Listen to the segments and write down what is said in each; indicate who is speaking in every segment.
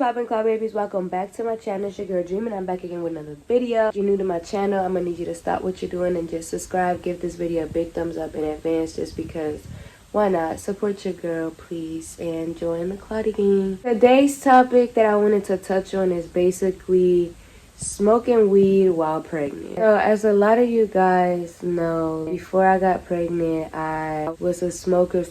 Speaker 1: poppin' cloud babies? Welcome back to my channel. It's your girl Dream, and I'm back again with another video. If you're new to my channel, I'm gonna need you to stop what you're doing and just subscribe. Give this video a big thumbs up in advance, just because why not? Support your girl, please, and join the cloudy gang. Today's topic that I wanted to touch on is basically smoking weed while pregnant. So as a lot of you guys know, before I got pregnant, I was a smoker.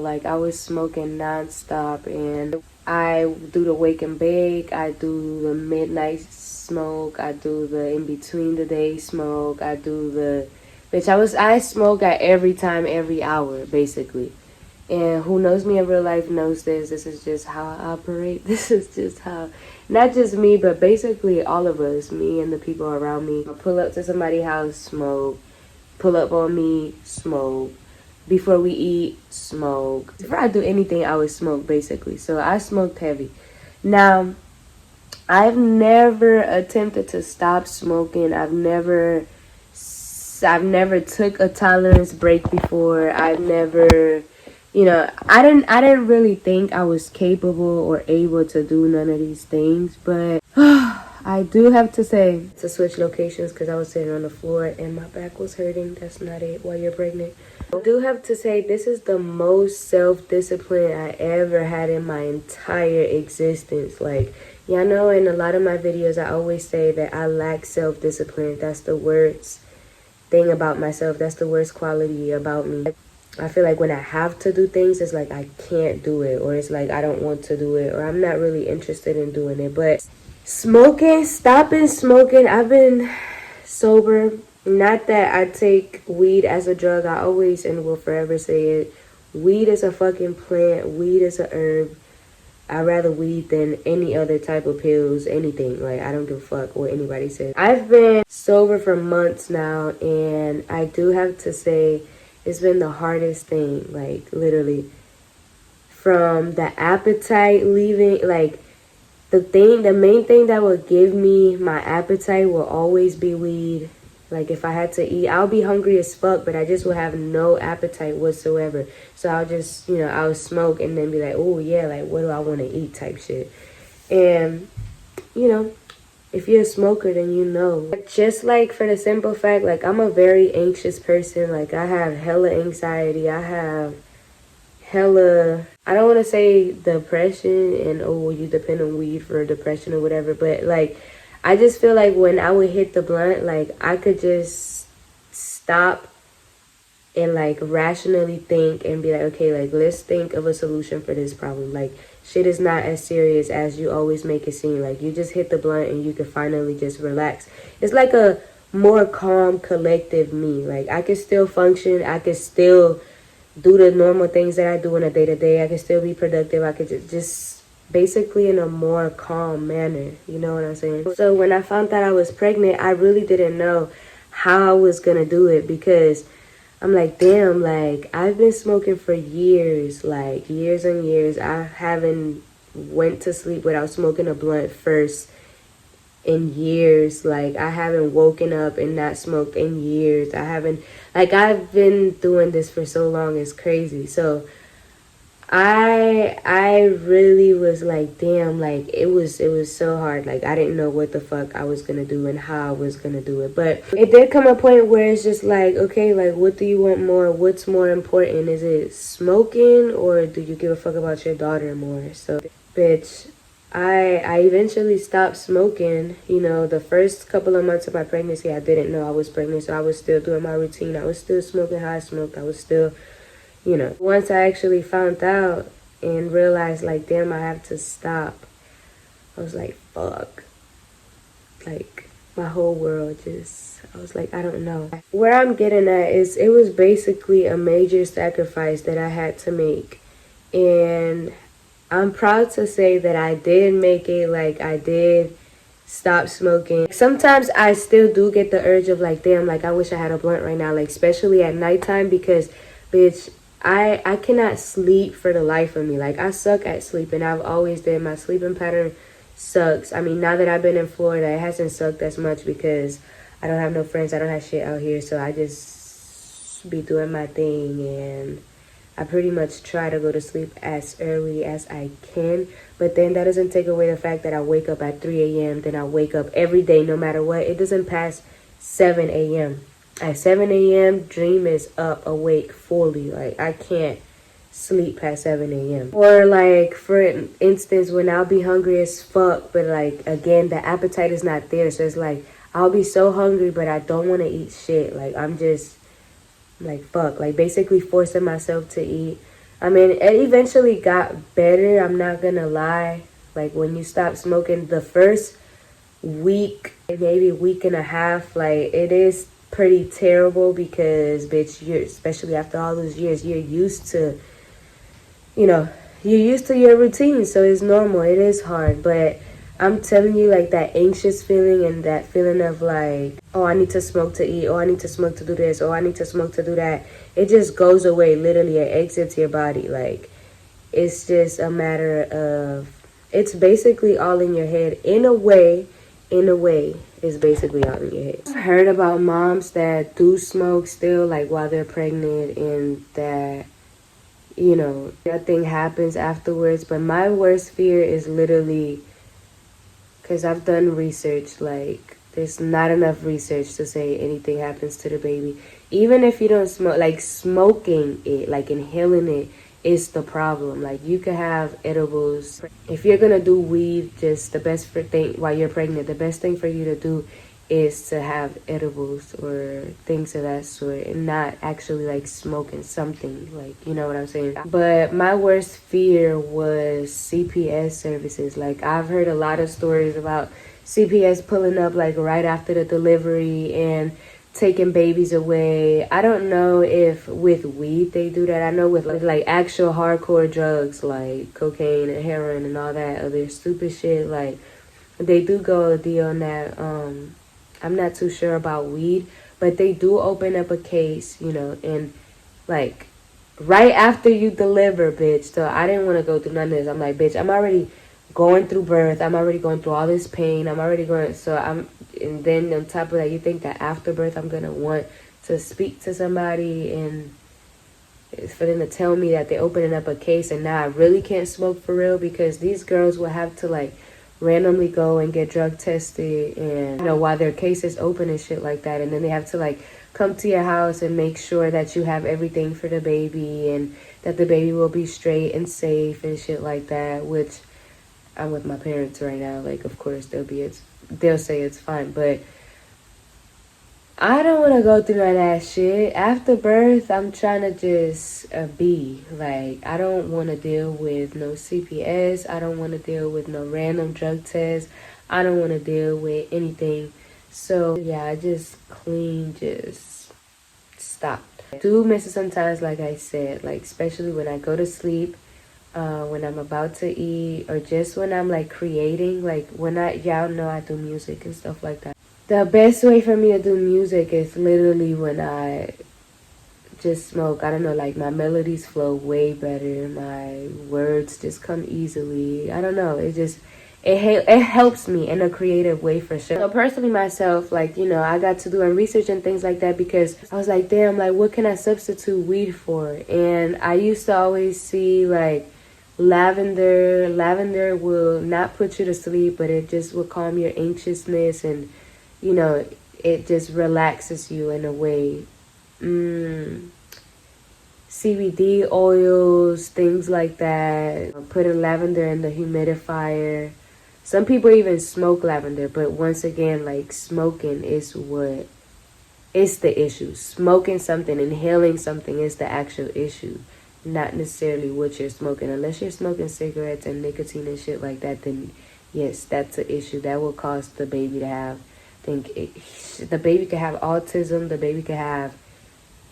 Speaker 1: Like, I was smoking non-stop, and I do the wake and bake, I do the midnight smoke, I do the in between the day smoke, I do the I smoke at every time, every hour, basically. And who knows me in real life knows this. This is just how I operate. This is just how, not just me, but basically all of us, me and the people around me. I pull up to somebody's house, smoke. Pull up on me, smoke. Before we eat, smoke. Before I do anything, I would smoke, basically. So I smoked heavy. Now, I've never attempted to stop smoking. I've never took a tolerance break before. I've never, I didn't really think I was capable or able to do none of these things, but I do have to say, to switch locations, because I was sitting on the floor and my back was hurting. That's not it while you're pregnant. I do have to say, this is the most self-discipline I ever had in my entire existence. Like, y'all know in a lot of my videos, I always say that I lack self-discipline. That's the worst thing about myself. That's the worst quality about me. I feel like when I have to do things, it's like I can't do it, or it's like I don't want to do it, or I'm not really interested in doing it. But stopping smoking, I've been sober. Not that I take weed as a drug. I always and will forever say it. Weed is a fucking plant. Weed is a herb. I'd rather weed than any other type of pills, anything. Like, I don't give a fuck what anybody says. I've been sober for months now, and I do have to say it's been the hardest thing, like, literally. From the appetite leaving, like, the main thing that will give me my appetite will always be weed. Like, if I had to eat, I'll be hungry as fuck, but I just will have no appetite whatsoever. So I'll just, I'll smoke and then be like, oh, yeah, like, what do I want to eat type shit. And, if you're a smoker, then you know. Just, like, for the simple fact, like, I'm a very anxious person. Like, I have hella anxiety. I have hella, I don't want to say depression and, oh, you depend on weed for depression or whatever, but, like, I just feel like when I would hit the blunt, like, I could just stop and, like, rationally think and be like, okay, like, let's think of a solution for this problem. Like, shit is not as serious as you always make it seem. Like, you just hit the blunt and you can finally just relax. It's like a more calm, collective me. Like, I can still function. I can still do the normal things that I do in a day-to-day. I can still be productive. I could just basically in a more calm manner, you know what I'm saying? So when I found out I was pregnant, I really didn't know how I was gonna do it, because I'm like, damn, like, I've been smoking for years, like years and years. I haven't went to sleep without smoking a blunt first in years. Like, I haven't woken up and not smoked in years. I've been doing this for so long, it's crazy. So I really was like, damn, like, it was so hard. Like, I didn't know what the fuck I was gonna do and how I was gonna do it. But it did come a point where it's just like, okay, like, what do you want more? What's more important? Is it smoking, or do you give a fuck about your daughter more? So, bitch, I eventually stopped smoking. The first couple of months of my pregnancy, I didn't know I was pregnant, so I was still doing my routine. I was still smoking how I smoked. I was still, once I actually found out and realized, like, damn, I have to stop, I was like, fuck. Like, my whole world I was like, I don't know. Where I'm getting at is, it was basically a major sacrifice that I had to make. And I'm proud to say that I did make it. Like, I did stop smoking. Sometimes I still do get the urge of, like, damn, like, I wish I had a blunt right now. Like, especially at nighttime, because, bitch, I cannot sleep for the life of me. Like, I suck at sleeping. I've always did. My sleeping pattern sucks. I mean, now that I've been in Florida, it hasn't sucked as much because I don't have no friends. I don't have shit out here. So I just be doing my thing, and I pretty much try to go to sleep as early as I can. But then that doesn't take away the fact that I wake up at 3 a.m. Then I wake up every day no matter what. It doesn't pass 7 a.m. At 7 a.m., dream is up, awake, fully. Like, I can't sleep past 7 a.m. Or, like, for instance, when I'll be hungry as fuck, but, like, again, the appetite is not there. So it's like, I'll be so hungry, but I don't want to eat shit. Like, I'm just, like, fuck. Like, basically forcing myself to eat. I mean, it eventually got better. I'm not gonna lie. Like, when you stop smoking, the first week, maybe week and a half, like, it is pretty terrible because, bitch, you're, especially after all those years, you're used to, you're used to your routine, so it's normal. It is hard, but I'm telling you, like, that anxious feeling and that feeling of, like, oh, I need to smoke to eat, oh, I need to smoke to do this, oh, I need to smoke to do that, it just goes away. Literally, it exits your body. Like, it's just a matter of, it's basically all in your head. In a way, it's basically all in your head. I've heard about moms that do smoke still, like, while they're pregnant, and that, nothing happens afterwards. But my worst fear is literally, because I've done research, like, there's not enough research to say anything happens to the baby. Even if you don't smoke, like, smoking it, like, inhaling it, is the problem. Like, you could have edibles. If you're gonna do weed, just the best thing while you're pregnant, the best thing for you to do is to have edibles or things of that sort, and not actually, like, smoking something, like, you know what I'm saying. But my worst fear was CPS services. Like, I've heard a lot of stories about CPS pulling up, like, right after the delivery and taking babies away. I don't know if with weed they do that. I know with, like actual hardcore drugs like cocaine and heroin and all that other stupid shit, like, they do go a deal on that. I'm not too sure about weed, but they do open up a case, and, like, right after you deliver, bitch. So I didn't want to go through none of this. I'm like, bitch, I'm already going through birth. I'm already going through all this pain. And then on top of that, you think that after birth, I'm going to want to speak to somebody, and it's for them to tell me that they're opening up a case, and now I really can't smoke for real, because these girls will have to, like, randomly go and get drug tested, and, while their case is open and shit like that, and then they have to, like, come to your house and make sure that you have everything for the baby, and that the baby will be straight and safe and shit like that, which I'm with my parents right now. Like, of course, they'll say it's fine, but I don't want to go through all that shit. After birth, I'm trying to just be. Like, I don't want to deal with no CPS. I don't want to deal with no random drug tests. I don't want to deal with anything. So, yeah, I just stopped. I do miss it sometimes, like I said, like, especially when I go to sleep, when I'm about to eat, or just when I'm, like, creating. Like, y'all know I do music and stuff like that. The best way for me to do music is literally when I just smoke. I don't know, like, my melodies flow way better. My words just come easily. I don't know. It helps me in a creative way for sure. So personally myself, like, I got to doing research and things like that, because I was like, damn, like, what can I substitute weed for? And I used to always see, like, lavender. Lavender will not put you to sleep, but it just will calm your anxiousness, and it just relaxes you in a way. CBD oils, things like that. Putting lavender in the humidifier. Some people even smoke lavender, but once again, like, smoking is the issue. Smoking something, inhaling something is the actual issue, not necessarily what you're smoking. Unless you're smoking cigarettes and nicotine and shit like that, then yes, that's an issue. That will cause the baby to have, the baby could have autism, the baby could have,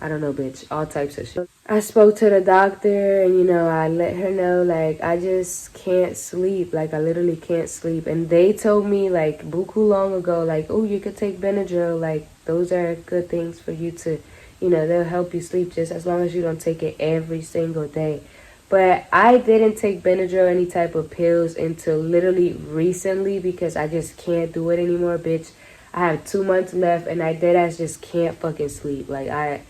Speaker 1: I don't know, bitch, all types of shit. I spoke to the doctor, and, I let her know, like, I just can't sleep. Like, I literally can't sleep. And they told me, like, buku long ago, like, oh, you could take Benadryl. Like, those are good things for you to, they'll help you sleep, just as long as you don't take it every single day. But I didn't take Benadryl, any type of pills, until literally recently, because I just can't do it anymore, bitch. I have 2 months left, and I deadass just can't fucking sleep. Like, I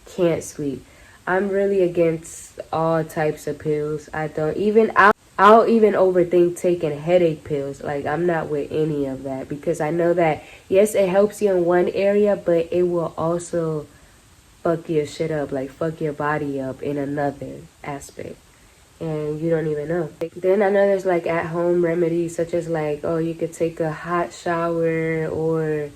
Speaker 1: can't sleep. I'm really against all types of pills. I don't even, I'll even overthink taking headache pills. Like, I'm not with any of that because I know that, yes, it helps you in one area, but it will also fuck your shit up, like fuck your body up in another aspect. And you don't even know. Then I know there's like at home remedies such as like, oh, you could take a hot shower, or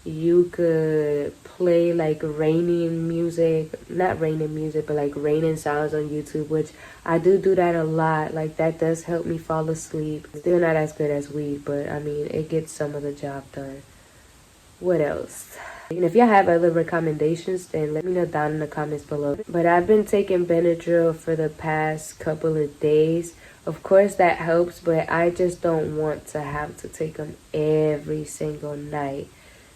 Speaker 1: you could play like raining music, not raining music, but like raining sounds on YouTube, which I do that a lot. Like, that does help me fall asleep. Still not as good as weed, but I mean, it gets some of the job done. What else? And if y'all have other recommendations, then let me know down in the comments below. But I've been taking Benadryl for the past couple of days. Of course that helps, but I just don't want to have to take them every single night.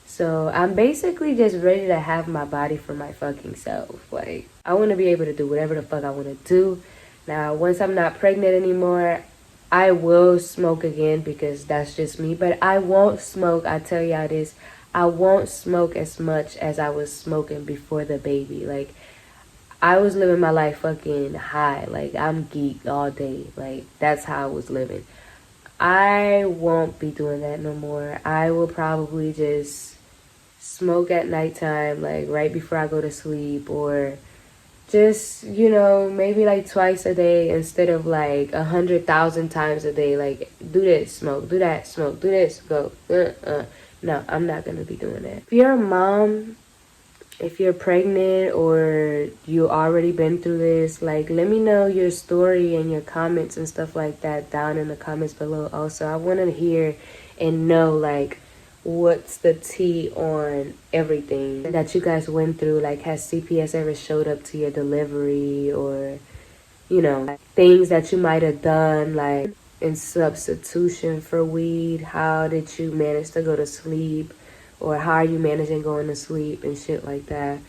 Speaker 1: So I'm basically just ready to have my body for my fucking self. Like, I want to be able to do whatever the fuck I want to do. Now, once I'm not pregnant anymore, I will smoke again because that's just me. But I won't smoke, I tell y'all this, I won't smoke as much as I was smoking before the baby. Like, I was living my life fucking high. Like, I'm geeked all day. Like, that's how I was living. I won't be doing that no more. I will probably just smoke at nighttime, like right before I go to sleep, or just, you know, maybe like twice a day instead of like 100,000 times a day. Like, do this, smoke, do that, smoke, do this, go. No, I'm not gonna be doing that. If you're a mom, if you're pregnant, or you already been through this, like, let me know your story and your comments and stuff like that down in the comments below. Also, I want to hear and know, like, what's the tea on everything that you guys went through. Like, has CPS ever showed up to your delivery, or, you know, things that you might have done, like, in substitution for weed? How did you manage to go to sleep, or how are you managing going to sleep and shit like that?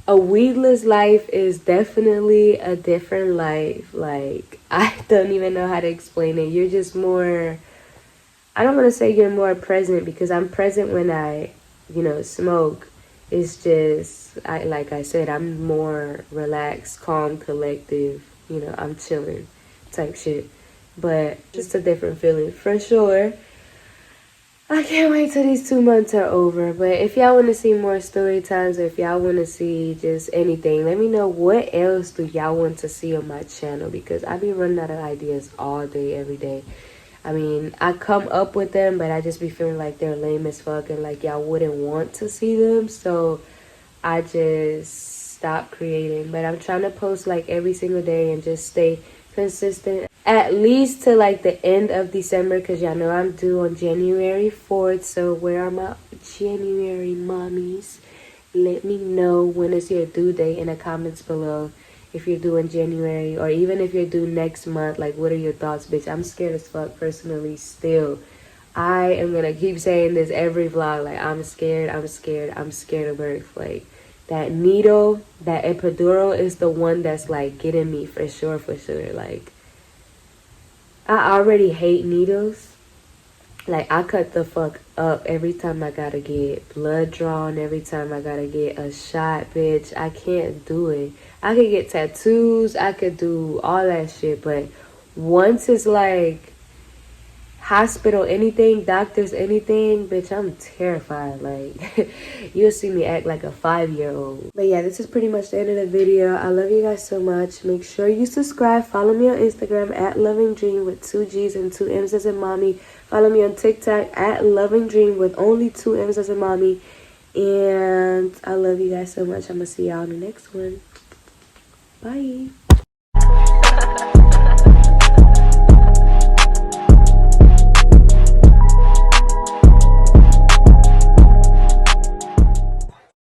Speaker 1: A weedless life is definitely a different life. Like, I don't even know how to explain it. You're just more, I don't want to say you're more present, because I'm present when I, you know, smoke. It's just, like I said, I'm more relaxed, calm, collective. You know, I'm chilling type shit. But just a different feeling for sure. I can't wait till these 2 months are over. But if y'all want to see more story times, or if y'all want to see just anything, let me know what else do y'all want to see on my channel, because I be running out of ideas all day, every day. I mean, I come up with them, but I just be feeling like they're lame as fuck and like y'all wouldn't want to see them. So I just stop creating. But I'm trying to post like every single day and just stay consistent, at least to like the end of December, because y'all know I'm due on January 4th. So where are my January mommies? Let me know when is your due date in the comments below. If you're due in January, or even if you're due next month, like, what are your thoughts, bitch? I'm scared as fuck personally still. I am gonna keep saying this every vlog. Like, I'm scared, I'm scared, I'm scared of birth. Like, that needle, that epidural is the one that's like getting me for sure, for sure. Like, I already hate needles. Like, I cut the fuck up every time I gotta get blood drawn, every time I gotta get a shot, bitch. I can't do it. I could get tattoos, I could do all that shit, but once it's like hospital anything, doctors anything, bitch, I'm terrified. Like, you'll see me act like a 5-year-old. But yeah, this is pretty much the end of the video. I love you guys so much. Make sure you subscribe. Follow me on Instagram at Loving Dream with 2 G's and 2 M's as in mommy. Follow me on TikTok at Loving Dream with only 2 M's as in mommy. And I love you guys so much. I'm gonna see y'all in the next one. Bye.